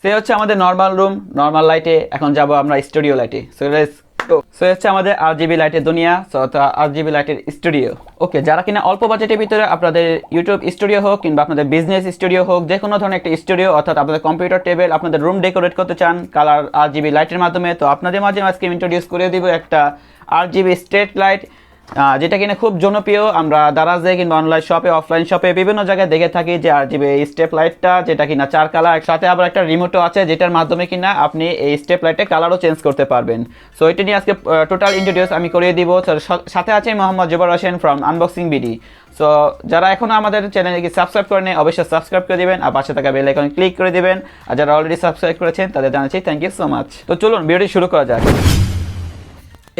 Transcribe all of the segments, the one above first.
সে হচ্ছে আমাদের normal room, normal লাইটে। এখন যাব আমরা স্টুডিও লাইটে। সো হচ্ছে আমাদের RGB লাইটের দুনিয়া, সো RGB লাইটের স্টুডিও। ওকে, যারা কিনা অল্প বাজেটের ভিতরে আপনাদের ইউটিউব স্টুডিও হোক কিংবা আপনাদের বিজনেস স্টুডিও হোক, যে কোনো ধরনের একটা স্টুডিও অর্থাৎ আপনাদের কম্পিউটার টেবিল, আপনাদের রুম ডেকোরেট করতে চান কালার RGB লাইটের মাধ্যমে, তো আপনাদের মাঝে আজকে ইন্ট্রোডিউস করে দিব একটা RGB স্ট্রিপ লাইট, যেটা কিনা খুব জনপ্রিয়। আমরা দারাজে কিংবা অনলাইন শপে, অফলাইন শপে বিভিন্ন জায়গায় দেখে থাকি যে RGB এই স্টেপ লাইটটা, যেটা কিনা 4 কালার, সাথে আবার একটা রিমোটও আছে যেটার মাধ্যমে কিনা আপনি এই স্টেপ লাইটের কালারও চেঞ্জ করতে পারবেন। সো এটা নিয়ে আজকে টোটাল ইন্ট্রোডিউস আমি করিয়ে দিব। সাথে আছে Mohammad Jubair Hossain from unboxing BD. So যারা এখনও আমাদের চ্যানেলকে সাবস্ক্রাইব করেনি অবশ্যই সাবস্ক্রাইব করে দিবেন আর পাশে থাকা বেল আইকনে ক্লিক করে দিবেন। আর যারা অলরেডি সাবস্ক্রাইব করেছেন তাদের জানাচ্ছি থ্যাংক ইউ সো মাচ। তো চলুন ভিডিওটি শুরু করা যাক।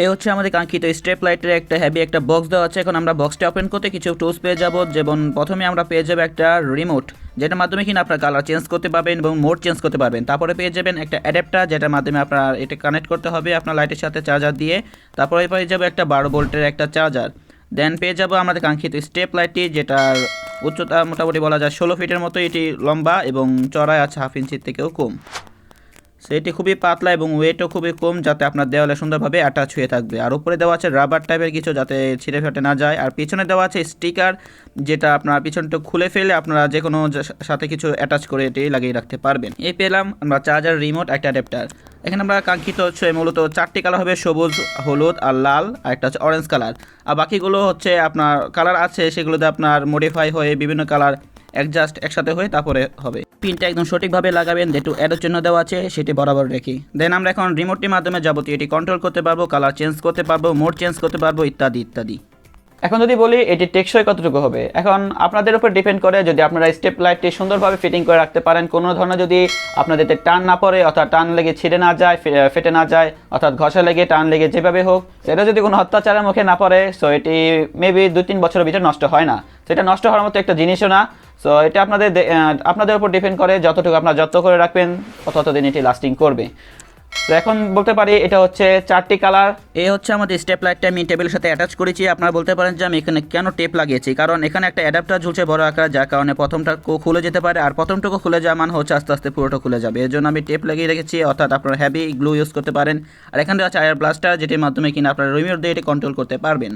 এই হচ্ছে আমাদের কাঙ্ক্ষিত স্ট্রিপ লাইটের একটা হেভি একটা বক্স দেওয়া আছে। এখন আমরা বক্সটা ওপেন করতে কিছু টুলস পেয়ে যাব। যেমন প্রথমে আমরা পেয়ে যাবো একটা রিমোট, যেটার মাধ্যমে কিনা আপনার কালার চেঞ্জ করতে পারবেন এবং মোড চেঞ্জ করতে পারবেন। তারপরে পেয়ে যাবেন একটা অ্যাডাপ্টার, যেটার মাধ্যমে আপনার এটা কানেক্ট করতে হবে আপনার লাইটের সাথে চার্জার দিয়ে। তারপরে পেয়ে যাবো একটা 12 ভোল্টের একটা চার্জার। দেন পেয়ে যাবো আমাদের কাঙ্ক্ষিত স্ট্রিপ লাইটটি, যেটার উচ্চতা মোটামুটি বলা যায় 16 ফিটের মতো। এটি লম্বা এবং চড়াই আছে 1/2 ইঞ্চির থেকেও কম। সেটি খুবই পাতলা এবং ওয়েটও খুবই কম, যাতে আপনার দেওয়ালে সুন্দরভাবে অ্যাটাচ হয়ে থাকবে। আর উপরে দেওয়া আছে রাবার টাইপের কিছু, যাতে ছিঁড়ে ফেটে না যায়। আর পিছনে দেওয়া আছে স্টিকার, যেটা আপনার পিছনটা খুলে ফেলে আপনারা যে কোনো সাথে কিছু অ্যাটাচ করে এটি লাগিয়ে রাখতে পারবেন। এই পেলাম আমরা চার্জার, রিমোট, একটা অ্যাডাপ্টার। এখানে আমরা কাঙ্ক্ষিত হচ্ছে মূলত 4টি কালার হবে, সবুজ, হলুদ আর লাল, আর একটা হচ্ছে অরেঞ্জ কালার। আর বাকিগুলো হচ্ছে আপনার কালার আছে সেগুলোতে আপনার মডিফাই হয়ে বিভিন্ন কালার অ্যাডজাস্ট একসাথে হয়ে তারপরে হবে। পিনটা একদম সঠিকভাবে লাগাবেন, যেটু অ্যাডের জন্য দেওয়া আছে সেটি বরাবর রেখি। দেন আমরা এখন রিমোটটির মাধ্যমে যাবতীয় এটি কন্ট্রোল করতে পারবো, কালার চেঞ্জ করতে পারবো, মোড চেঞ্জ করতে পারবো, ইত্যাদি ইত্যাদি। এখন যদি বলি এটি টেকসই কতটুকু হবে, এখন আপনাদের উপর ডিপেন্ড করে। যদি আপনারা স্টেপ লাইটটি সুন্দরভাবে ফিটিং করে রাখতে পারেন, কোনো ধরনের যদি আপনাদের টান না পড়ে, অর্থাৎ টান লেগে ছিঁড়ে না যায়, ফেটে না যায়, অর্থাৎ ঘষা লেগে টান লেগে যেভাবে হোক, সেটা যদি কোনো অত্যাচারের মুখে না পড়ে, সো এটি মেবি 2-3 বছরের ভিতরে নষ্ট হয় না। সেটা নষ্ট হওয়ার মতো একটা জিনিসও না। সো এটা আপনাদের উপর ডিপেন্ড করে, যতটুকু আপনারা যত্ন করে রাখবেন ততদিন এটি লাস্টিং করবে। তো এখন বলতে পারি এটা হচ্ছে 4টি কালার। এই হচ্ছে আমাদের স্টেপ লাইটটা আমি টেবিলের সাথে অ্যাটাচ করেছি। আপনারা বলতে পারেন যে আমি এখানে কেন টেপ লাগিয়েছি, কারণ এখানে একটা অ্যাডাপ্টার ঝুলছে বড় আকার, যার কারণে প্রথমটা খুলে যেতে পারে, আর প্রথমটুকু খুলে যাওয়া মানে হচ্ছে আস্তে আস্তে পুরোটা খুলে যাবে। এর জন্য আমি টেপ লাগিয়ে রেখেছি, অর্থাৎ আপনারা হেভি গ্লু ইউজ করতে পারেন। আর এখানে আছে আয়ার ব্লাস্টার, যেটির মাধ্যমে কিনা আপনারা রিমোট দিয়ে এটি কন্ট্রোল করতে পারবেন।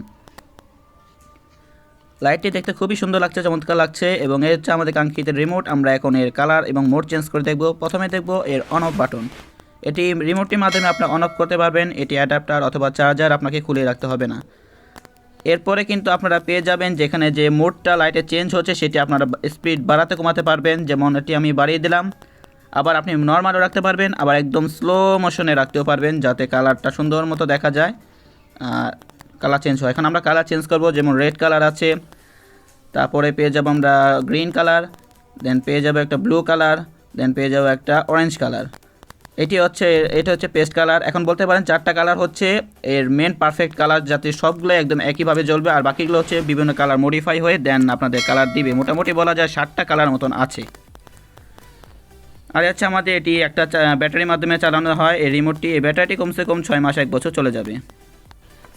লাইটটি দেখতে খুবই সুন্দর লাগছে, চমৎকার লাগছে। এবং এর হচ্ছে আমাদের কাঙ্ক্ষিত রিমোট। আমরা এখন এর কালার এবং মোড চেঞ্জ করে দেখব। প্রথমে দেখব এর অন অফ বাটন। এটি রিমোটটির মাধ্যমে আপনি অন অফ করতে পারবেন। এটি অ্যাডাপ্টার অথবা চার্জার আপনাকে খুলে রাখতে হবে না। এরপরে কিন্তু আপনারা পেয়ে যাবেন যেখানে যে মোডটা লাইটে চেঞ্জ হচ্ছে সেটি আপনারা স্পিড বাড়াতে কমাতে পারবেন। যেমন এটি আমি বাড়িয়ে দিলাম, আবার আপনি নর্মালও রাখতে পারবেন, আবার একদম স্লো মোশনে রাখতেও পারবেন, যাতে কালারটা সুন্দর মতো দেখা যায় আর কালার চেঞ্জ হয়। এখন আমরা কালার চেঞ্জ করব, যেমন রেড কালার আছে, তারপরে পেয়ে যাব আমরা গ্রিন কালার, দেন পেয়ে যাব একটা ব্লু কালার, দেন পেয়ে যাব একটা অরেঞ্জ কালার। এটা হচ্ছে পেস্ট কালার। এখন বলতে পারেন 4টা কালার হচ্ছে এর মেন পারফেক্ট কালার, যাতে সবগুলো একদম একইভাবে জ্বলবে, আর বাকিগুলো হচ্ছে বিভিন্ন কালার মডিফাই হয়ে দেন আপনাদের কালার দিবে। মোটামুটি বলা যায় 7টা কালার মতন আছে। আর হচ্ছে আমাদের এটি একটা ব্যাটারির মাধ্যমে চালানো হয় এই রিমোটটি। এই ব্যাটারিটি কমসে কম 6 মাস 1 বছর চলে যাবে।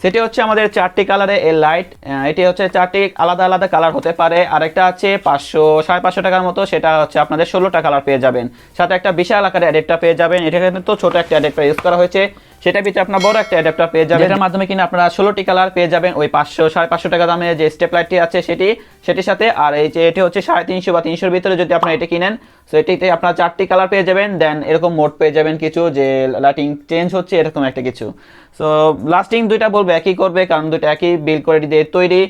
সেটি হচ্ছে আমাদের 4টি কালারে এই লাইট। এটি হচ্ছে 4টি আলাদা আলাদা কালার হতে পারে। আরেকটা আছে 500-550 টাকার মতো, সেটা হচ্ছে আপনাদের 16টা কালার পেয়ে যাবেন। সাথে একটা বিশাল আকারের অ্যাডাপ্টার পেয়ে যাবেন। এটা কিন্তু ছোট একটা অ্যাডাপ্টার ইউজ করা হয়েছে, সেটার ভিতরে আপনার বড় একটা অ্যাডাপ্টার পেয়ে যাবেন, এটার মাধ্যমে কিনা আপনারা 16টি কালার পেয়ে যাবেন ওই 500-550 টাকা দামে যে স্টেপ লাইটটি আছে সেটির সাথে। আর এই যে এটি হচ্ছে 350 বা 300-র ভিতরে যদি আপনারা এটা কিনেন, সো এটিতে আপনারা 4টি কালার পেয়ে যাবেন। দেন এরকম মোড পেয়ে যাবেন কিছু, যে লাইটিং চেঞ্জ হচ্ছে এরকম একটা কিছু। সো লাস্টিং দুইটা বলবো একই করবে, কারণ দুটো একই বিল্ড করে দিয়ে তৈরি।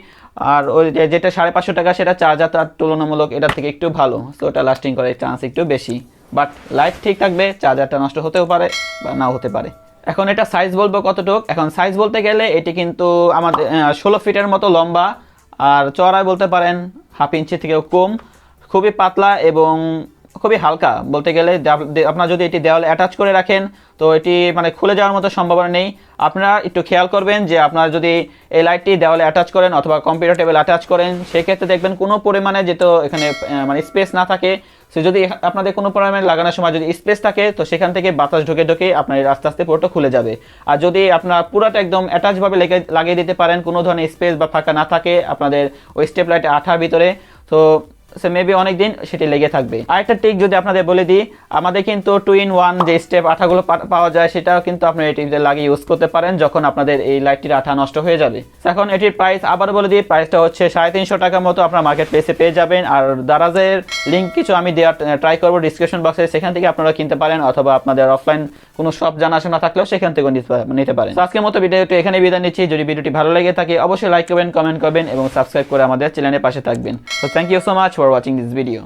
আর ওই যেটা 550 টাকা সেটা চার্জার তার তুলনামূলক এটার থেকে একটু ভালো, সো ওটা লাস্টিং করার চান্স একটু বেশি। বাট লাইট ঠিক থাকবে, চার্জারটা নষ্ট হতেও পারে বা নাও হতে পারে। এখন এটা সাইজ বলবো কতটুক। এখন সাইজ বলতে গেলে এটি কিন্তু আমাদের 16 ফিটের মতো লম্বা, আর চড়াই বলতে পারেন 1/2 ইঞ্চি থেকেও কম। খুবই পাতলা এবং খুবই হালকা বলতে গেলে। আপনারা যদি এটি দেওয়ালে অ্যাটাচ করে রাখেন তো এটি মানে খুলে যাওয়ার মতো সম্ভাবনা নেই। আপনারা একটু খেয়াল করবেন যে আপনারা যদি এই লাইটটি দেওয়ালে অ্যাটাচ করেন অথবা কম্পিউটার টেবিল অ্যাটাচ করেন, সেক্ষেত্রে দেখবেন কোনো পরিমাণে যেহেতু এখানে মানে স্পেস না থাকে, সে যদি আপনাদের কোনো পরিমাণে লাগানোর সময় যদি স্পেস থাকে, তো সেখান থেকে বাতাস ঢুকে আপনার আস্তে আস্তে পুরোটা খুলে যাবে। আর যদি আপনার পুরোটা একদম অ্যাটাচভাবে লাগিয়ে দিতে পারেন, কোনো ধরনের স্পেস বা ফাঁকা না থাকে আপনাদের ওই স্টেপ লাইটে আঠার ভিতরে, তো সো মেবি অনেক দিন সেটি লেগে থাকবে। আরেকটা টিক যদি আপনাদের বলে দিই, আমাদের কিন্তু 2-in-1 যে স্টেপ আঠাগুলো পাওয়া যায় সেটাও কিন্তু আপনারা এটিতে লাগিয়ে ইউজ করতে পারেন যখন আপনাদের এই লাইটটির আঠা নষ্ট হয়ে যাবে। এখন এটির প্রাইস আবার বলে দিই, প্রাইসটা হচ্ছে 350 টাকার মতো আপনারা মার্কেট প্লেসে পেয়ে যাবেন। আর দারাজের লিঙ্ক কিছু আমি দেওয়ার ট্রাই করবো ডিসক্রিপশন বক্সে, সেখান থেকে আপনারা কিনতে পারেন, অথবা আপনাদের অফলাইন কোনো শপ জানাশোনা থাকলেও সেখান থেকে নিতে পারেন। আজকের মতো ভিডিওটি এখানে বিদায় নিচ্ছি। যদি ভিডিওটি ভালো লেগে থাকে অবশ্যই লাইক করবেন, কমেন্ট করবেন এবং সাবস্ক্রাইব করে আমাদের চ্যানেলের পাশে থাকবেন। So thank you so much for watching this video.